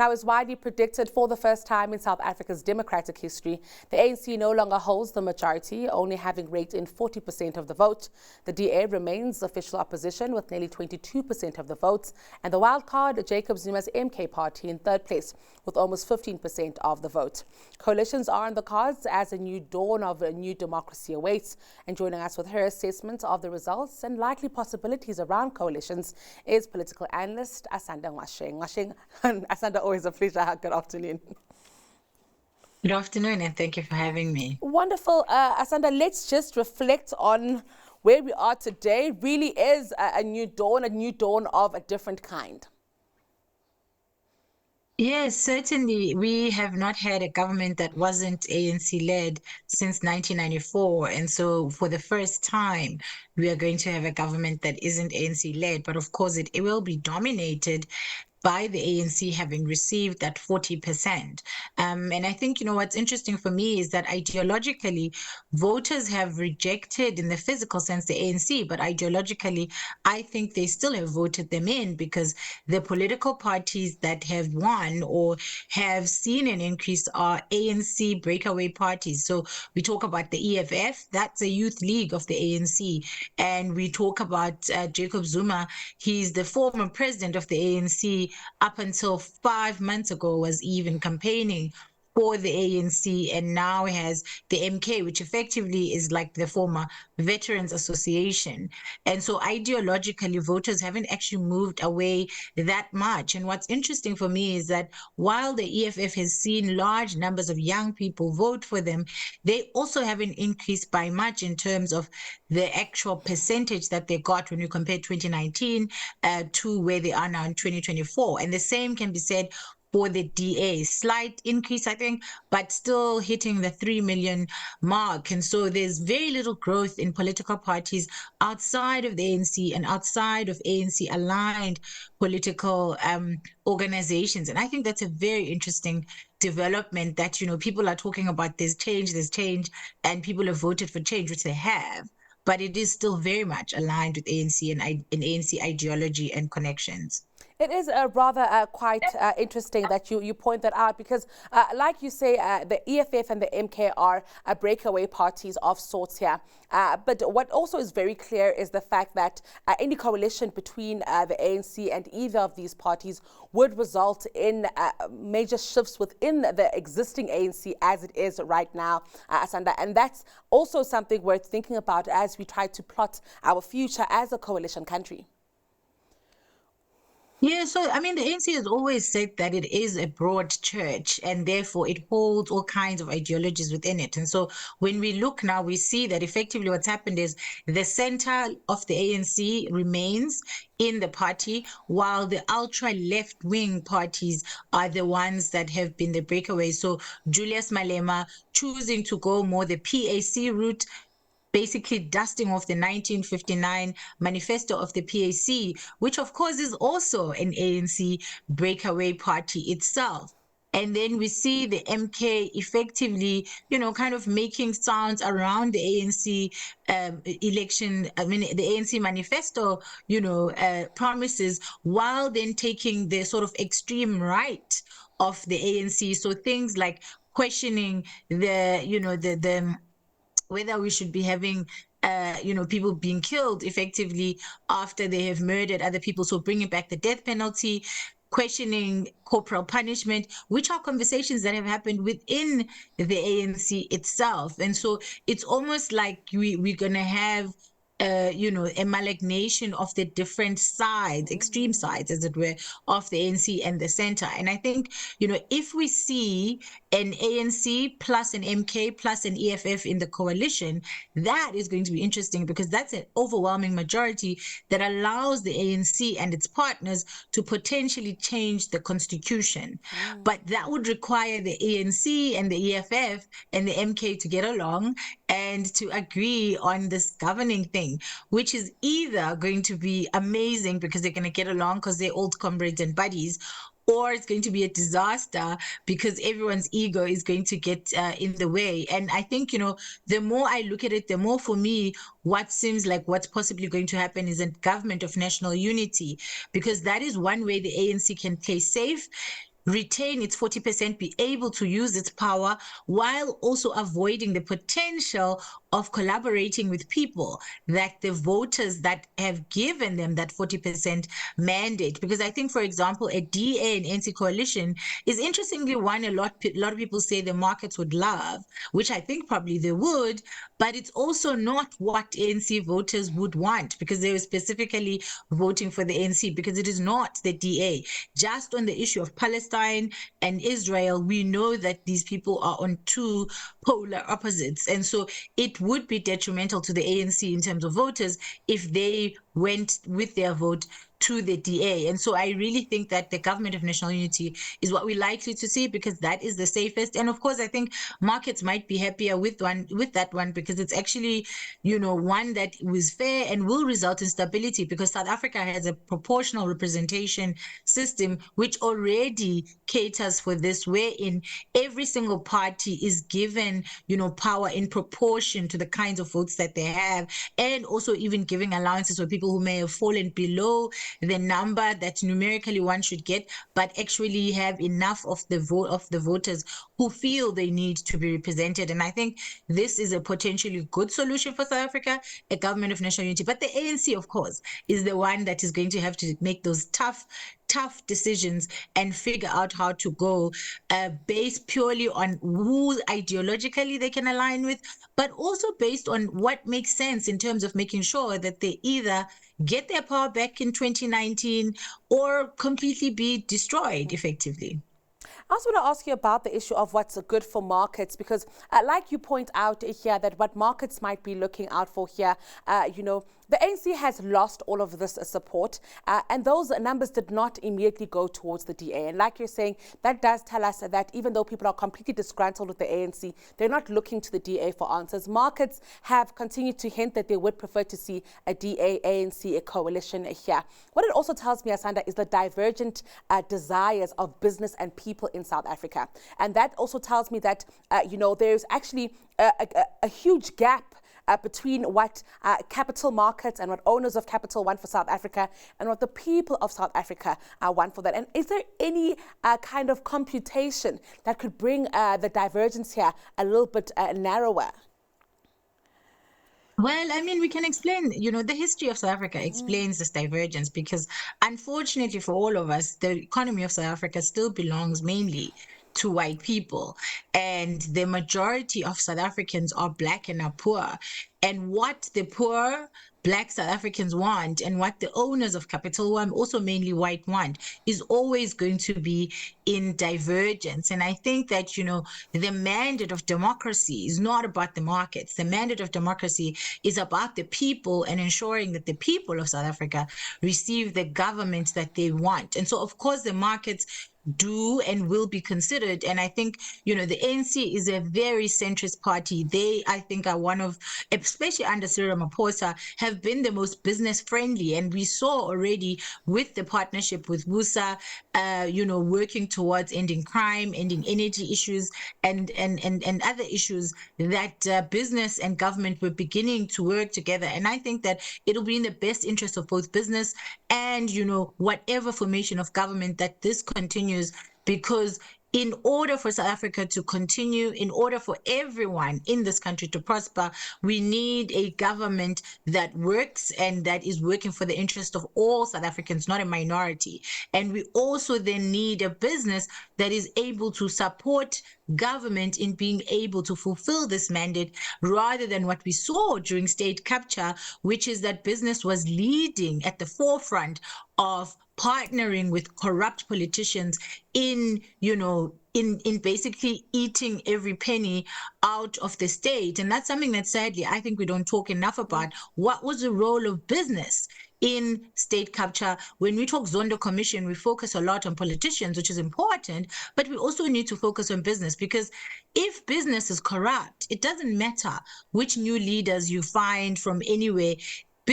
Now, as widely predicted, for the first time in South Africa's democratic history, the ANC no longer holds the majority, only having raked in 40% of the vote. The DA remains official opposition with nearly 22% of the votes, and the wild card, Jacob Zuma's MK party, in third place with almost 15% of the vote. Coalitions are on the cards as a new dawn of a new democracy awaits. And joining us with her assessment of the results and likely possibilities around coalitions is political analyst Asanda Ngoasheng. Asanda, always a pleasure. Good afternoon. Good afternoon, and thank you for having me. Wonderful. Asanda, let's just reflect on where we are today. Really is a new dawn of a different kind. Yes, certainly. We have not had a government that wasn't ANC-led since 1994. And so for the first time, we are going to have a government that isn't ANC-led. But of course, it will be dominated by the ANC having received that 40%. And I think, what's interesting for me is that ideologically, voters have rejected, in the physical sense, the ANC, but ideologically, I think they still have voted them in because the political parties that have won or have seen an increase are ANC breakaway parties. So we talk about the EFF, that's a youth league of the ANC. And we talk about Jacob Zuma, he's the former president of the ANC. Up until 5 months ago was even campaigning for the ANC, and now has the MK, which effectively is like the former Veterans Association. And so ideologically, voters haven't actually moved away that much. And what's interesting for me is that while the EFF has seen large numbers of young people vote for them, they also haven't increased by much in terms of the actual percentage that they got when you compare 2019 to where they are now in 2024. And the same can be said for the DA. Slight increase, I think, but still hitting the 3 million mark. And so there's very little growth in political parties outside of the ANC and outside of ANC-aligned political organizations. And I think that's a very interesting development that, people are talking about there's change, and people have voted for change, which they have. But it is still very much aligned with ANC and ANC ideology and connections. It is rather quite interesting that you point that out because, like you say, the EFF and the MK are breakaway parties of sorts here. But what also is very clear is the fact that any coalition between the ANC and either of these parties would result in major shifts within the existing ANC as it is right now, Asanda. And that's also something worth thinking about as we try to plot our future as a coalition country. Yeah, so I mean, the ANC has always said that it is a broad church and therefore it holds all kinds of ideologies within it. And so when we look now, we see that effectively what's happened is the center of the ANC remains in the party, while the ultra left wing parties are the ones that have been the breakaways. So Julius Malema choosing to go more the PAC route, basically dusting off the 1959 manifesto of the PAC, which of course is also an ANC breakaway party itself. And then we see the MK effectively, kind of making sounds around the ANC election, the ANC manifesto, promises, while then taking the sort of extreme right of the ANC. So things like questioning the whether we should be having people being killed effectively after they have murdered other people. So bringing back the death penalty, questioning corporal punishment, which are conversations that have happened within the ANC itself. And so it's almost like we're going to have a malignation of the different sides, extreme sides, as it were, of the ANC and the center. And I think, if we see an ANC plus an MK plus an EFF in the coalition, that is going to be interesting because that's an overwhelming majority that allows the ANC and its partners to potentially change the constitution. But that would require the ANC and the EFF and the MK to get along and to agree on this governing thing, which is either going to be amazing because they're going to get along because they're old comrades and buddies, or it's going to be a disaster because everyone's ego is going to get in the way. And I think, the more I look at it, the more for me, what seems like what's possibly going to happen is a government of national unity, because that is one way the ANC can play safe. retain its 40%, be able to use its power while also avoiding the potential of collaborating with people that the voters that have given them that 40% mandate. Because I think, for example, a DA and NC coalition is interestingly one a lot of people say the markets would love, which I think probably they would, but it's also not what ANC voters would want, because they were specifically voting for the ANC, because it is not the DA. Just on the issue of Palestine and Israel, we know that these people are on two polar opposites. And so it would be detrimental to the ANC in terms of voters if they went with their vote to the DA. And so I really think that the government of national unity is what we're likely to see, because that is the safest. And of course, I think markets might be happier with that one, because it's actually, one that was fair and will result in stability, because South Africa has a proportional representation system which already caters for this, wherein every single party is given, power in proportion to the kinds of votes that they have, and also even giving allowances for people who may have fallen below the number that numerically one should get, but actually have enough of the voters who feel they need to be represented. And I think this is a potentially good solution for South Africa, a government of national unity. But the ANC, of course, is the one that is going to have to make those tough decisions and figure out how to go based purely on who ideologically they can align with, but also based on what makes sense in terms of making sure that they either get their power back in 2019 or completely be destroyed effectively. I also want to ask you about the issue of what's good for markets, because like you point out here, that what markets might be looking out for here, the ANC has lost all of this support, and those numbers did not immediately go towards the DA. And like you're saying, that does tell us that even though people are completely disgruntled with the ANC, they're not looking to the DA for answers. Markets have continued to hint that they would prefer to see a DA, ANC, a coalition here. What it also tells me, Asanda, is the divergent desires of business and people in South Africa. And that also tells me that, there's actually a huge gap between what capital markets and what owners of capital want for South Africa and what the people of South Africa want for that. And is there any kind of computation that could bring the divergence here a little bit narrower? Well, I mean, we can explain, the history of South Africa explains this divergence, because unfortunately for all of us, the economy of South Africa still belongs mainly to white people. And the majority of South Africans are Black and are poor. And what the poor Black South Africans want, and what the owners of capital, who are also mainly white, want, is always going to be in divergence. And I think that, the mandate of democracy is not about the markets. The mandate of democracy is about the people, and ensuring that the people of South Africa receive the government that they want. And so, of course, the markets do and will be considered. And I think, the ANC is a very centrist party. They, I think, are one of, especially under Cyril Ramaphosa, have been the most business friendly. And we saw already with the partnership with WUSA, working towards ending crime, ending energy issues, and other issues, that business and government were beginning to work together. And I think that it'll be in the best interest of both business and, whatever formation of government, that this continues, because in order for South Africa to continue, in order for everyone in this country to prosper, we need a government that works and that is working for the interest of all South Africans, not a minority. And we also then need a business that is able to support government in being able to fulfill this mandate, rather than what we saw during state capture, which is that business was leading at the forefront of partnering with corrupt politicians in basically eating every penny out of the state. And that's something that sadly I think we don't talk enough about. What was the role of business in state capture? When we talk Zondo Commission, we focus a lot on politicians, which is important, but we also need to focus on business, because if business is corrupt, it doesn't matter which new leaders you find from anywhere.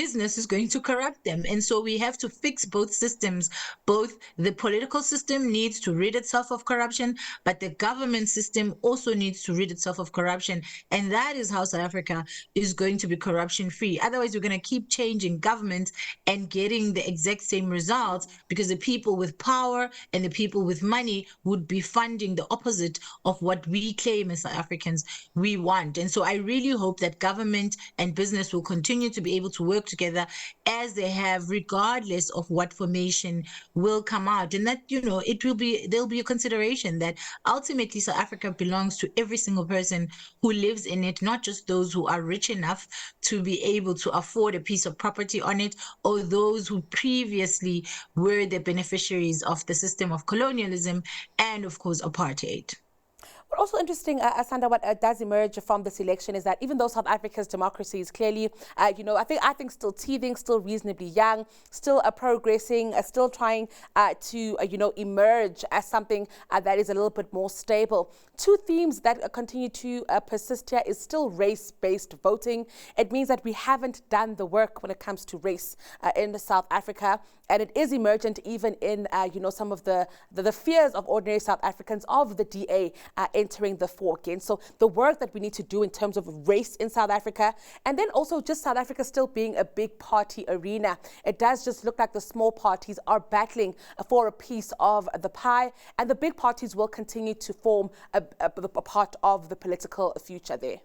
business is going to corrupt them. And so we have to fix both systems. Both the political system needs to rid itself of corruption, but the government system also needs to rid itself of corruption. And that is how South Africa is going to be corruption free. Otherwise, we're going to keep changing government and getting the exact same results, because the people with power and the people with money would be funding the opposite of what we claim as South Africans we want. And so I really hope that government and business will continue to be able to work together as they have, regardless of what formation will come out. And that, there'll be a consideration that ultimately South Africa belongs to every single person who lives in it, not just those who are rich enough to be able to afford a piece of property on it, or those who previously were the beneficiaries of the system of colonialism and, of course, apartheid. But also interesting, Asanda, what does emerge from this election is that even though South Africa's democracy is clearly, I think still teething, still reasonably young, still progressing, still trying to, emerge as something that is a little bit more stable. Two themes that continue to persist here is still race-based voting. It means that we haven't done the work when it comes to race in South Africa. And it is emergent even in, some of the fears of ordinary South Africans of the DA entering the fore again. So the work that we need to do in terms of race in South Africa, and then also just South Africa still being a big party arena. It does just look like the small parties are battling for a piece of the pie, and the big parties will continue to form a part of the political future there.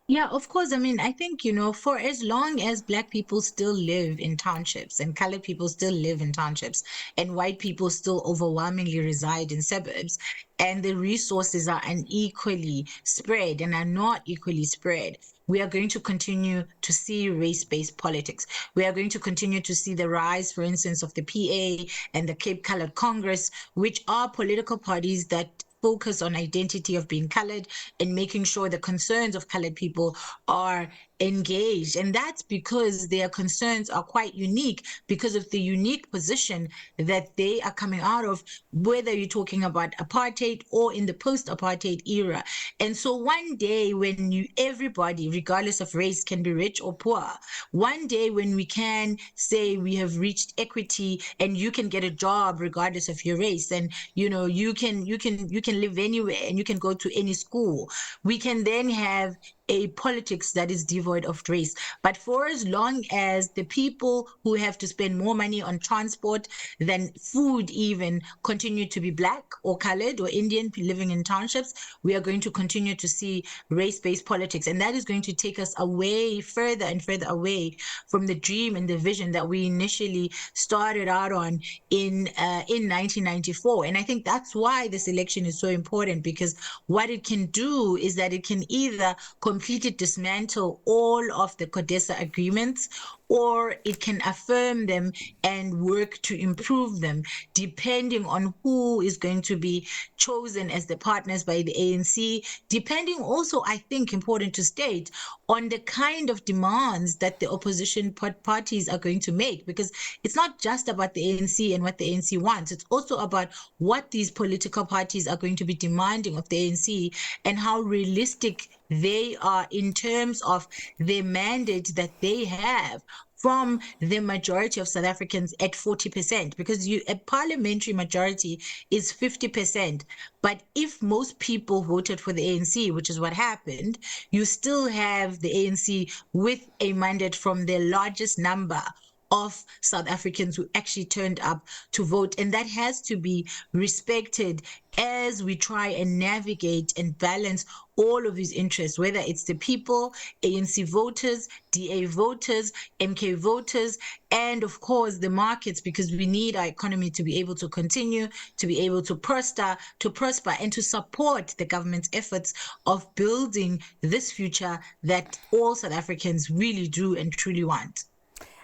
Yeah, of course. I mean, I think, for as long as Black people still live in townships and colored people still live in townships and white people still overwhelmingly reside in suburbs, and the resources are unequally spread and are not equally spread, we are going to continue to see race-based politics. We are going to continue to see the rise, for instance, of the PA and the Cape Colored Congress, which are political parties that focus on identity of being colored and making sure the concerns of colored people are engaged. And that's because their concerns are quite unique because of the unique position that they are coming out of, whether you're talking about apartheid or in the post-apartheid era. And so one day when everybody, regardless of race, can be rich or poor, one day when we can say we have reached equity and you can get a job regardless of your race, and you can live anywhere and you can go to any school, we can then have a politics that is devoid of race. But for as long as the people who have to spend more money on transport than food even continue to be Black or colored or Indian living in townships, we are going to continue to see race-based politics. And that is going to take us away, further and further away from the dream and the vision that we initially started out on in 1994. And I think that's why this election is so important, because what it can do is that it can either completely dismantle all of the CODESA agreements, or it can affirm them and work to improve them, depending on who is going to be chosen as the partners by the ANC, depending also, I think, important to state, on the kind of demands that the opposition parties are going to make. Because it's not just about the ANC and what the ANC wants, it's also about what these political parties are going to be demanding of the ANC and how realistic they are in terms of the mandate that they have from the majority of South Africans at 40%, because a parliamentary majority is 50%. But if most people voted for the ANC, which is what happened, you still have the ANC with a mandate from the largest number of South Africans who actually turned up to vote. And that has to be respected as we try and navigate and balance all of these interests, whether it's the people, ANC voters, DA voters, MK voters, and of course the markets, because we need our economy to be able to continue, to be able to prosper, and to support the government's efforts of building this future that all South Africans really do and truly want.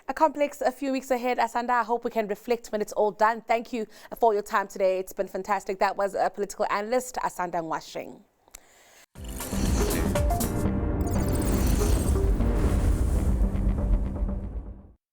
A complex a few weeks ahead, Asanda. I hope we can reflect when it's all done. Thank you for your time today. It's been fantastic. That was a political analyst, Asanda Ngoasheng.